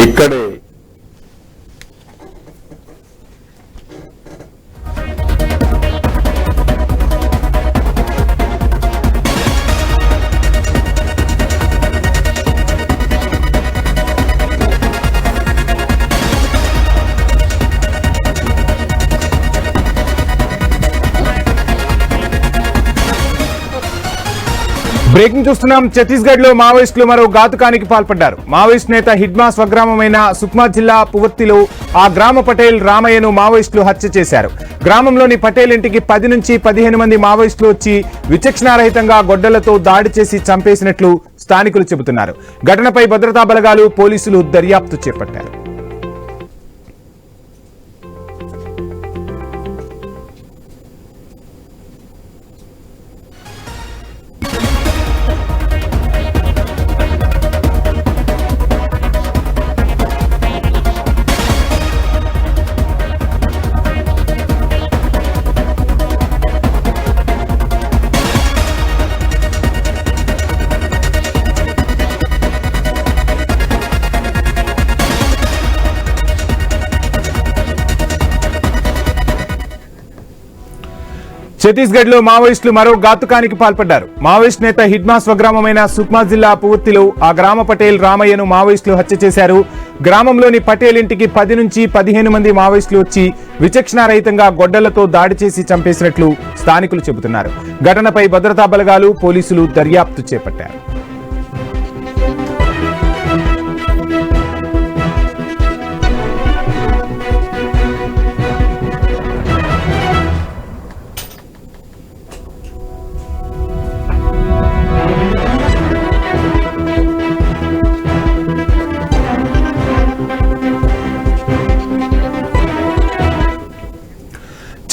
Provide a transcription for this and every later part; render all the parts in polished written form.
ఇక్కడే బ్రేకింగ్ చూస్తున్నాం. ఛత్తీస్గఢ్ లో మావోయిస్టులు మరో ఘాతుకానికి పాల్పడ్డారు. మావోయిస్ట్ నేత హిడ్మా స్వగ్రామమైన సుక్మా జిల్లా పువర్తిలో ఆ గ్రామ పటేల్ రామయ్యను మావోయిస్టులు హత్య చేశారు. గ్రామంలోని పటేల్ ఇంటికి 10 నుంచి 15 మంది మావోయిస్టులు వచ్చి విచక్షణారహితంగా గొడ్డలతో దాడి చేసి చంపేసినట్లు స్థానికులు చెబుతున్నారు. ఘటనపై భద్రతా బలగాలు పోలీసులు దర్యాప్తు చేపట్టారు. ఛత్తీస్గఢ్ లో మావోయిస్టులు మరో ఘాతుకానికి పాల్పడ్డారు. మావోయిస్ట్ నేత హిడ్మా స్వగ్రామమైన సుక్మా జిల్లా పువర్తిలో ఆ గ్రామ పటేల్ రామయ్యను మావోయిస్టులు హత్య చేశారు. గ్రామంలోని పటేల్ ఇంటికి 10 నుంచి 15 మంది మావోయిస్టులు వచ్చి విచక్షణారహితంగా గొడ్డలతో దాడి చేసి చంపేసినట్లు స్థానికులు చెబుతున్నారు. ఘటనపై భద్రతా బలగాలు పోలీసులు దర్యాప్తు చేపట్టారు.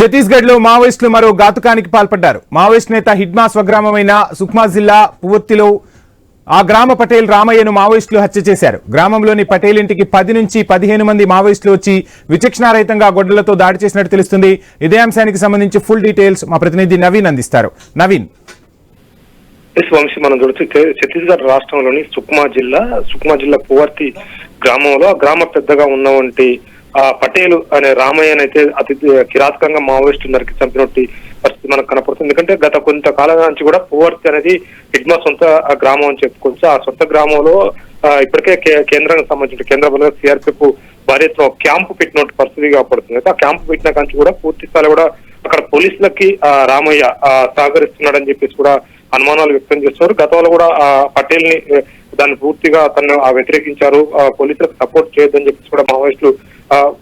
ఛత్తీస్గఢ్ లో మావోయిస్టులు మరో ఘాతుకానికి పాల్పడ్డారు. మావోయిస్ట్ నేత హిడ్మా స్వగ్రామమైన సుక్మా జిల్లా పువర్తిలో ఆ గ్రామ పటేల్ రామయ్యను మావోయిస్టులు హత్య చేశారు. గ్రామంలోని పటేల్ ఇంటికి 10 నుంచి 15 మంది మావోయిస్టులు వచ్చి విచక్షణారహితంగా గొడ్డలతో దాడి చేసినట్టు తెలుస్తుంది. ఇదే అంశానికి సంబంధించి ఫుల్ డీటెయిల్స్ మా ప్రతినిధి నవీన్ అందిస్తారు. నవీన్. వంశీ, మనం చూడొచ్చు ఛత్తీస్గఢ్ రాష్ట్రంలోని సుక్మా జిల్లా పువర్తి గ్రామంలో గ్రామ పెద్దగా ఉన్నవంటి ఆ పటేల్ అనే రామయ్యనైతే అతి కిరాతకంగా మావోయిస్టులు నరికి చంపినట్టు పరిస్థితి మనకు కనపడుతుంది. ఎందుకంటే గత కొంతకాలం నుంచి కూడా పువర్తి అనేది హిడ్మా సొంత గ్రామం అని చెప్పుకోవచ్చు. ఆ సొంత గ్రామంలో ఇప్పటికే కేంద్రానికి సంబంధించిన కేంద్ర బలంగా సిఆర్పిఎఫ్ భారీ ఎత్తున క్యాంపు పెట్టినట్టు పరిస్థితి కాపాడుతుంది. అయితే ఆ క్యాంపు పెట్టిన కంచి కూడా పూర్తి స్థాయిలో కూడా అక్కడ పోలీసులకి రామయ్య సహకరిస్తున్నాడని చెప్పేసి కూడా అనుమానాలు వ్యక్తం చేస్తున్నారు. గతంలో కూడా ఆ పటేల్ ని దాన్ని పూర్తిగా తను వ్యతిరేకించారు, పోలీసులకు సపోర్ట్ చేయొద్దని చెప్పేసి కూడా మావోయిస్టులు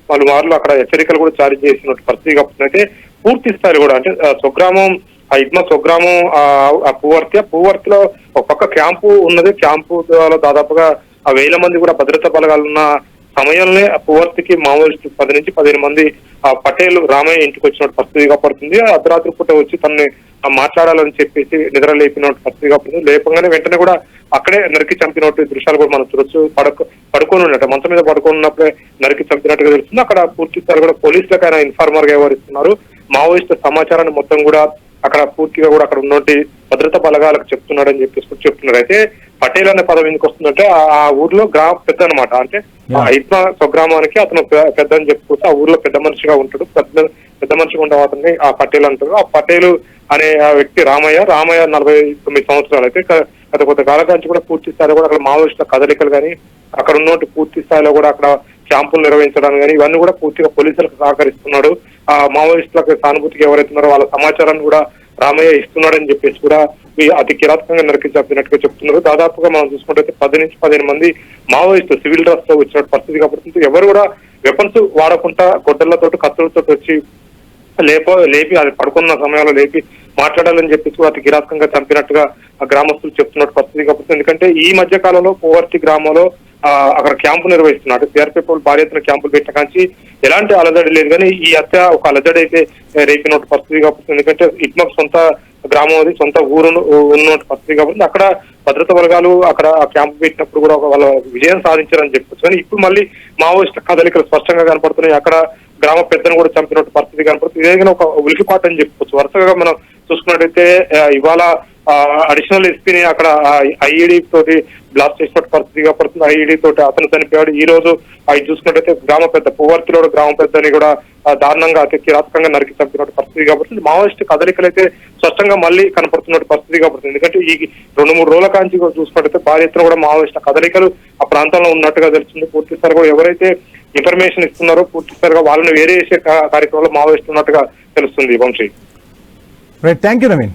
పలుమార్లు అక్కడ హెచ్చరికలు కూడా జారీ చేసినట్టు పరిస్థితి కాబట్టి అయితే పూర్తి స్థాయిలో కూడా అంటే స్వగ్రామం హిడ్మా స్వగ్రామం పువర్తిలో ఒక పక్క క్యాంపు ఉన్నది. క్యాంపు దాదాపుగా 1000 మంది కూడా భద్రతా బలగాలున్న సమయంలో పువర్తికి మావోయిస్టు 10 నుంచి 15 మంది పటేల్ రామయ్య ఇంటికి వచ్చినట్టు పరిస్థితిగా పడుతుంది. అర్ధరాత్రి పూట వచ్చి తనని మాట్లాడాలని చెప్పేసి నిద్ర లేపినట్టు పరిస్థితిగా పడుతుంది. లేపంగానే వెంటనే కూడా అక్కడే నరికి చంపినట్టు దృశ్యాలు కూడా మనం చూడొచ్చు. పడుకొని ఉన్నట్టు మంచం మీద పడుకొని ఉన్నప్పుడే నరికి చంపినట్టుగా తెలుస్తుంది. అక్కడ పూర్తి స్థాయి కూడా పోలీసులకు ఆయన ఇన్ఫార్మర్ గా వ్యవహరిస్తున్నారు. మావోయిస్టు సమాచారాన్ని మొత్తం కూడా అక్కడ పూర్తిగా కూడా అక్కడ ఉన్నటువంటి భద్రతా బలగాలకు చెప్తున్నాడని చెప్పేసి చెప్తున్నారు. అయితే పటేల్ అనే పదం ఎందుకు వస్తుందంటే ఆ ఊర్లో గ్రామ పెద్ద అనమాట. అంటే హిడ్మా స్వగ్రామానికి అతను పెద్ద అని చెప్పుకోవచ్చు. ఆ ఊర్లో పెద్ద మనిషిగా ఉంటాడు. పెద్ద మనిషిగా ఉండే అతన్ని ఆ పటేల్ అంటారు. ఆ పటేల్ అనే ఆ వ్యక్తి రామయ్య 49 సంవత్సరాలు. అయితే గత కొంత కాలం నుంచి కూడా పూర్తి స్థాయిలో కూడా అక్కడ మావోయిస్టుల కదలికలు కానీ అక్కడ ఉన్నట్టు పూర్తి స్థాయిలో కూడా అక్కడ క్యాంపులు నిర్వహించడానికి కానీ ఇవన్నీ కూడా పూర్తిగా పోలీసులకు సహకరిస్తున్నాడు. ఆ మావోయిస్టులకు సానుభూతికి ఎవరైతున్నారో వాళ్ళ సమాచారాన్ని కూడా రామయ్య ఇస్తున్నాడని చెప్పేసి కూడా అతి కిరాతకంగా నరికి చంపినట్టుగా చెప్తున్నారు. దాదాపుగా మనం చూసుకుంటే 10 నుంచి 15 మంది మావోయిస్టు సివిల్ డ్రెస్ తో వచ్చిన పరిస్థితి కాబట్టి ఎవరు కూడా వెపన్స్ వాడకుండా గొడ్డలతో కత్తులతో వచ్చి లేపి అది పడుకున్న సమయంలో లేపి మాట్లాడాలని చెప్పేసి అతి కిరాతకంగా చంపినట్టుగా ఆ గ్రామస్తులు చెప్తున్నట్టు పరిస్థితి కాబట్టి ఎందుకంటే ఈ మధ్య కాలంలో పువర్తి గ్రామంలో అక్కడ క్యాంపు నిర్వహిస్తున్నారు. సిఆర్పిఎఫ్ భారీ ఎత్తున క్యాంపులు పెట్టిన కాంచి ఎలాంటి అలజడి లేదు. కానీ ఈ హత్య ఒక అలజడి అయితే రేపినట్టు పరిస్థితి కాబట్టి ఎందుకంటే హిడ్మా సొంత గ్రామం అది సొంత ఊరు ఉన్నట్టు పరిస్థితి కాబట్టి అక్కడ భద్రతా వర్గాలు అక్కడ క్యాంపు పెట్టినప్పుడు కూడా వాళ్ళ విజయం సాధించారని చెప్పొచ్చు. కానీ ఇప్పుడు మళ్ళీ మావోయిస్టు కదలికలు స్పష్టంగా కనపడుతున్నాయి. అక్కడ గ్రామ పెద్దను కూడా చంపినట్టు పరిస్థితి కనపడుతుంది. ఇదేగా ఒక ఉలికిపాటు అని చెప్పుకోవచ్చు. వరుసగా మనం చూసుకున్నట్టయితే ఇవాళ అడిషనల్ ఎస్పీని అక్కడ ఐఈడి తోటి బ్లాస్ట్ చేసినట్టు పరిస్థితిగా పడుతుంది. ఐఈడి తోటి అతను చనిపోయాడు. ఈ రోజు అది చూసుకున్నట్టయితే గ్రామ పెద్ద పువ్వర్తిలో గ్రామ పెద్దని కూడా దారుణంగా అతి కిరాతకంగా నరికి చంపినట్టు పరిస్థితి కాబట్టి మావోయిస్ట్ కదలికలు అయితే స్పష్టంగా మళ్ళీ కనపడుతున్నట్టు పరిస్థితి కాబట్టి ఎందుకంటే ఈ 2-3 రోజుల కాంచి చూసుకున్నట్టయితే భారీ ఎత్తున కూడా మావోయిస్ట్ కదలికలు ఆ ప్రాంతంలో ఉన్నట్టుగా తెలుస్తుంది. పూర్తిసారి కూడా ఎవరైతే ఇన్ఫర్మేషన్ ఇస్తున్నారో పూర్తిసారిగా వాళ్ళని వేరే చేసే కార్యక్రమంలో మావోయిస్ట్ ఉన్నట్టుగా తెలుస్తుంది. Vamshi, right, thank you Naveen.